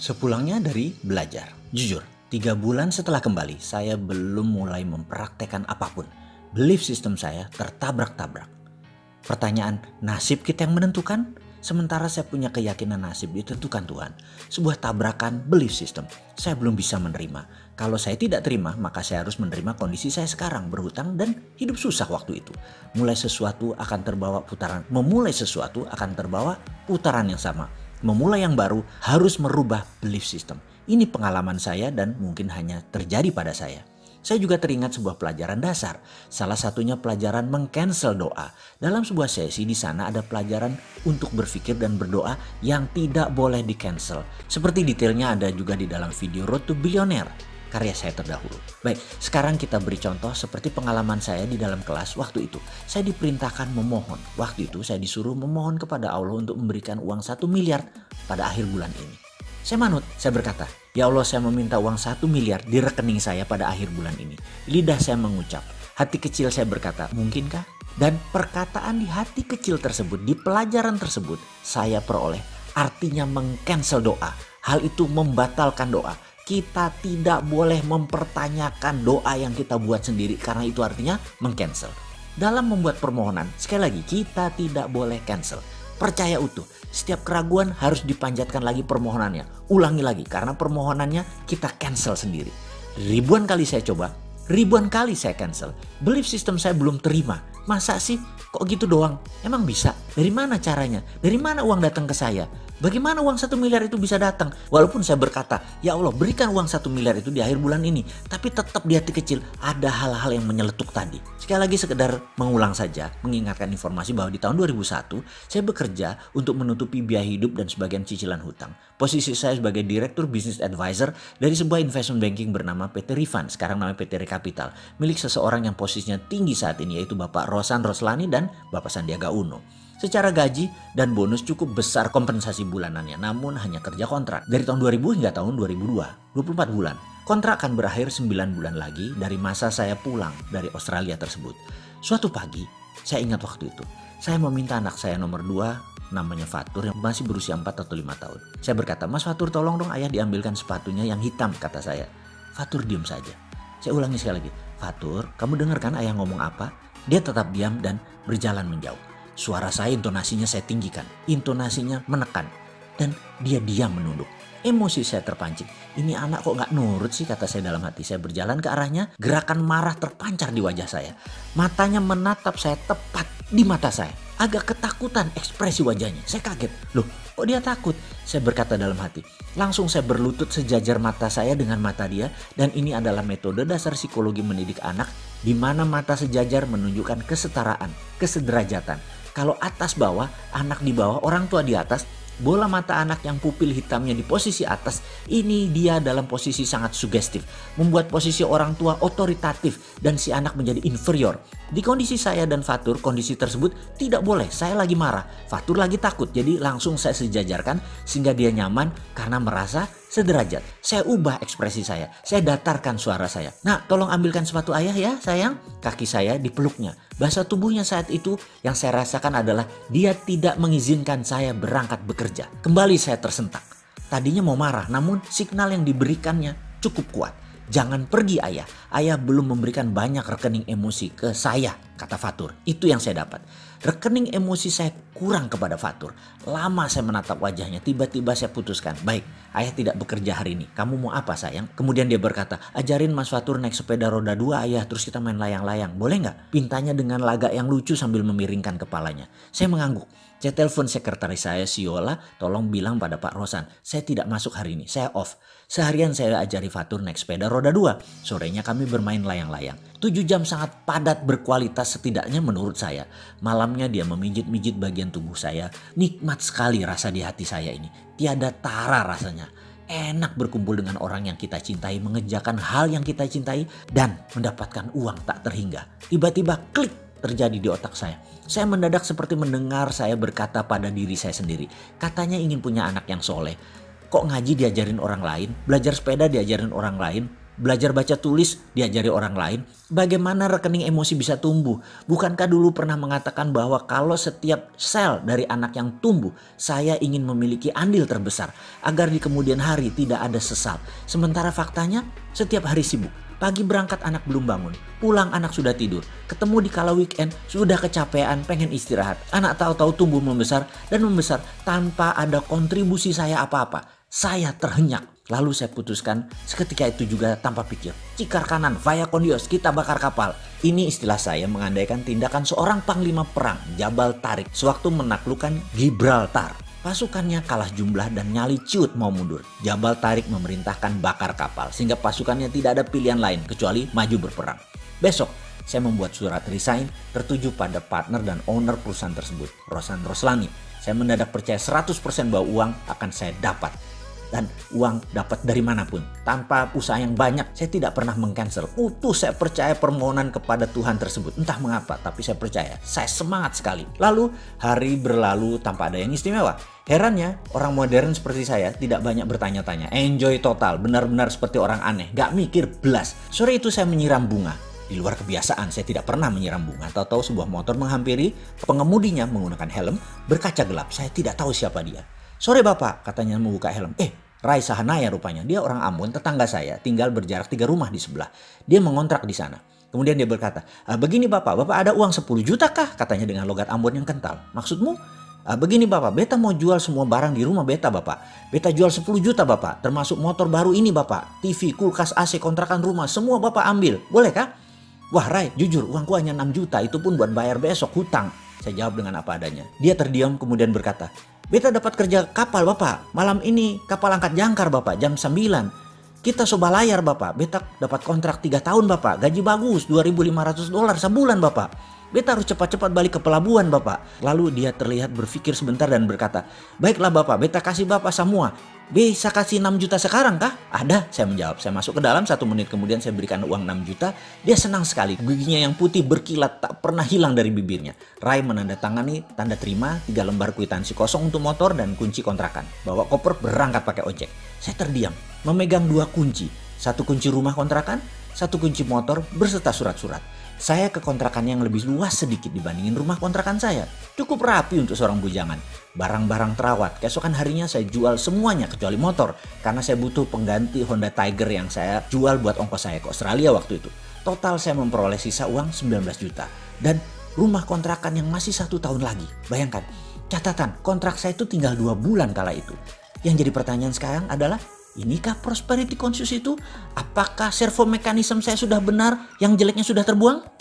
Sepulangnya dari belajar, jujur, 3 bulan setelah kembali, saya belum mulai mempraktekkan apapun. Belief system saya tertabrak-tabrak. Pertanyaan, nasib kita yang menentukan? Sementara saya punya keyakinan nasib ditentukan Tuhan. Sebuah tabrakan belief system. Saya belum bisa menerima. Kalau saya tidak terima, maka saya harus menerima kondisi saya sekarang, berhutang dan hidup susah waktu itu. Memulai sesuatu akan terbawa putaran yang sama. Memulai yang baru harus merubah belief system. Ini pengalaman saya dan mungkin hanya terjadi pada saya. Saya juga teringat sebuah pelajaran dasar. Salah satunya pelajaran meng-cancel doa. Dalam sebuah sesi di sana ada pelajaran untuk berpikir dan berdoa yang tidak boleh di-cancel. Seperti detailnya ada juga di dalam video Road to Billionaire, karya saya terdahulu. Baik, sekarang kita beri contoh seperti pengalaman saya di dalam kelas waktu itu. Saya diperintahkan memohon. Waktu itu saya disuruh memohon kepada Allah untuk memberikan uang 1 miliar pada akhir bulan ini. Saya manut, saya berkata, "Ya Allah, saya meminta uang 1 miliar di rekening saya pada akhir bulan ini." Lidah saya mengucap, hati kecil saya berkata, "Mungkinkah?" Dan perkataan di hati kecil tersebut, di pelajaran tersebut, saya peroleh artinya meng-cancel doa. Hal itu membatalkan doa. Kita tidak boleh mempertanyakan doa yang kita buat sendiri karena itu artinya meng-cancel. Dalam membuat permohonan, sekali lagi kita tidak boleh cancel. Percaya utuh, setiap keraguan harus dipanjatkan lagi permohonannya. Ulangi lagi karena permohonannya kita cancel sendiri. Ribuan kali saya coba, ribuan kali saya cancel. Belief system saya belum terima. Masa sih kok gitu doang? Emang bisa? Dari mana caranya? Dari mana uang datang ke saya? Bagaimana uang 1 miliar itu bisa datang? Walaupun saya berkata, "Ya Allah, berikan uang 1 miliar itu di akhir bulan ini." Tapi tetap di hati kecil ada hal-hal yang menyeletuk tadi. Sekali lagi sekedar mengulang saja, mengingatkan informasi bahwa di tahun 2001 saya bekerja untuk menutupi biaya hidup dan sebagian cicilan hutang. Posisi saya sebagai Direktur Business Advisor dari sebuah investment banking bernama PT Rifan, sekarang namanya PT Rekapital, milik seseorang yang posisinya tinggi saat ini yaitu Bapak Rosan Roslani dan Bapak Sandiaga Uno. Secara gaji dan bonus cukup besar kompensasi bulanannya, namun hanya kerja kontrak. Dari tahun 2000 hingga tahun 2002, 24 bulan. Kontrak akan berakhir 9 bulan lagi dari masa saya pulang dari Australia tersebut. Suatu pagi, saya ingat waktu itu, saya meminta anak saya nomor 2, namanya Fatur, yang masih berusia 4 atau 5 tahun. Saya berkata, "Mas Fatur, tolong dong ayah diambilkan sepatunya yang hitam," kata saya. Fatur diam saja. Saya ulangi sekali lagi, "Fatur, kamu dengar kan ayah ngomong apa?" Dia tetap diam dan berjalan menjauh. Suara saya, intonasinya saya tinggikan, intonasinya menekan, dan dia diam menunduk. Emosi saya terpancing. Ini anak kok gak nurut sih, kata saya dalam hati. Saya berjalan ke arahnya, gerakan marah terpancar di wajah saya. Matanya menatap saya tepat di mata saya. Agak ketakutan ekspresi wajahnya. Saya kaget. Loh, kok dia takut? Saya berkata dalam hati. Langsung saya berlutut sejajar mata saya dengan mata dia. Dan ini adalah metode dasar psikologi mendidik anak, di mana mata sejajar menunjukkan kesetaraan, kesederajatan. Kalau atas bawah, anak di bawah, orang tua di atas, bola mata anak yang pupil hitamnya di posisi atas, ini dia dalam posisi sangat sugestif. Membuat posisi orang tua otoritatif dan si anak menjadi inferior. Di kondisi saya dan Fatur, kondisi tersebut tidak boleh. Saya lagi marah, Fatur lagi takut. Jadi langsung saya sejajarkan sehingga dia nyaman karena merasa sederajat. Saya ubah ekspresi saya datarkan suara saya. "Nak, tolong ambilkan sepatu ayah ya sayang." Kaki saya dipeluknya. Bahasa tubuhnya saat itu yang saya rasakan adalah dia tidak mengizinkan saya berangkat bekerja. Kembali saya tersentak. Tadinya mau marah, namun signal yang diberikannya cukup kuat. "Jangan pergi ayah. Ayah belum memberikan banyak rekening emosi ke saya," kata Fatur. Itu yang saya dapat. Rekening emosi saya kurang kepada Fatur. Lama saya menatap wajahnya. Tiba-tiba saya putuskan, "Baik, ayah tidak bekerja hari ini. Kamu mau apa sayang?" Kemudian dia berkata, "Ajarin Mas Fatur naik sepeda roda 2 ayah. Terus kita main layang-layang. Boleh nggak?" Pintanya dengan lagak yang lucu sambil memiringkan kepalanya. Saya mengangguk. Saya telepon sekretaris saya, Siola, "Tolong bilang pada Pak Rosan, saya tidak masuk hari ini, saya off." Seharian saya ajari Fatur naik sepeda roda 2. Sorenya kami bermain layang-layang. 7 jam sangat padat berkualitas setidaknya menurut saya. Malamnya dia memijit-mijit bagian tubuh saya. Nikmat sekali rasa di hati saya ini. Tiada tara rasanya. Enak berkumpul dengan orang yang kita cintai, mengerjakan hal yang kita cintai, dan mendapatkan uang tak terhingga. Tiba-tiba klik terjadi di otak saya. Saya mendadak seperti mendengar saya berkata pada diri saya sendiri. Katanya ingin punya anak yang soleh. Kok ngaji diajarin orang lain, belajar sepeda diajarin orang lain, belajar baca tulis, diajari orang lain, bagaimana rekening emosi bisa tumbuh. Bukankah dulu pernah mengatakan bahwa kalau setiap sel dari anak yang tumbuh, saya ingin memiliki andil terbesar agar di kemudian hari tidak ada sesal. Sementara faktanya setiap hari sibuk. Pagi berangkat anak belum bangun, pulang anak sudah tidur, ketemu di kala weekend sudah kecapean pengen istirahat. Anak tahu-tahu tumbuh membesar dan membesar tanpa ada kontribusi saya apa-apa. Saya terhenyak. Lalu saya putuskan seketika itu juga tanpa pikir. Cikar kanan, vaya kondios, kita bakar kapal. Ini istilah saya mengandaikan tindakan seorang panglima perang, Jabal Tariq, sewaktu menaklukkan Gibraltar. Pasukannya kalah jumlah dan nyali ciut mau mundur. Jabal Tariq memerintahkan bakar kapal sehingga pasukannya tidak ada pilihan lain kecuali maju berperang. Besok saya membuat surat resign tertuju pada partner dan owner perusahaan tersebut, Rosan Roslani. Saya mendadak percaya 100% bahwa uang akan saya dapat. Dan uang dapat dari manapun. Tanpa usaha yang banyak, saya tidak pernah meng-cancel. Utuh saya percaya permohonan kepada Tuhan tersebut. Entah mengapa, tapi saya percaya. Saya semangat sekali. Lalu, hari berlalu tanpa ada yang istimewa. Herannya, orang modern seperti saya tidak banyak bertanya-tanya. Enjoy total, benar-benar seperti orang aneh. Gak mikir belas. Sore itu saya menyiram bunga. Di luar kebiasaan, saya tidak pernah menyiram bunga. Tahu-tahu sebuah motor menghampiri, pengemudinya menggunakan helm, berkaca gelap. Saya tidak tahu siapa dia. Sore bapak, katanya membuka helm. Rai Sahanaya rupanya. Dia orang Ambon, tetangga saya, tinggal berjarak 3 rumah di sebelah. Dia mengontrak di sana. Kemudian dia berkata, begini bapak ada uang 10 juta kah? Katanya dengan logat Ambon yang kental. Maksudmu? Begini bapak, beta mau jual semua barang di rumah beta bapak. Beta jual 10 juta bapak, termasuk motor baru ini bapak. TV, kulkas, AC, kontrakan rumah, semua bapak ambil. Boleh kah? Wah Rai, jujur uangku hanya 6 juta, itu pun buat bayar besok hutang. Saya jawab dengan apa adanya. Dia terdiam kemudian berkata, beta dapat kerja kapal bapak, malam ini kapal angkat jangkar bapak, jam 9. Kita soba layar bapak, beta dapat kontrak 3 tahun bapak, gaji bagus, $2.500 sebulan bapak. Beta harus cepat-cepat balik ke pelabuhan bapak. Lalu dia terlihat berpikir sebentar dan berkata, baiklah bapak, beta kasih bapak semua. Bisa kasih 6 juta sekarang kah? Ada, saya menjawab. Saya masuk ke dalam, 1 menit kemudian saya berikan uang 6 juta. Dia senang sekali, giginya yang putih berkilat tak pernah hilang dari bibirnya. Rai menandatangani tanda terima 3 lembar kwitansi kosong untuk motor dan kunci kontrakan. Bawa koper berangkat pakai ojek. Saya terdiam, memegang 2 kunci. 1 kunci rumah kontrakan, 1 kunci motor berserta surat-surat. Saya ke kontrakan yang lebih luas sedikit dibandingin rumah kontrakan saya. Cukup rapi untuk seorang bujangan. Barang-barang terawat. Keesokan harinya saya jual semuanya kecuali motor. Karena saya butuh pengganti Honda Tiger yang saya jual buat ongkos saya ke Australia waktu itu. Total saya memperoleh sisa uang 19 juta. Dan rumah kontrakan yang masih 1 tahun lagi. Bayangkan, catatan kontrak saya itu tinggal 2 bulan kala itu. Yang jadi pertanyaan sekarang adalah, inikah prosperity conscious itu? Apakah servo mekanisme saya sudah benar, yang jeleknya sudah terbuang?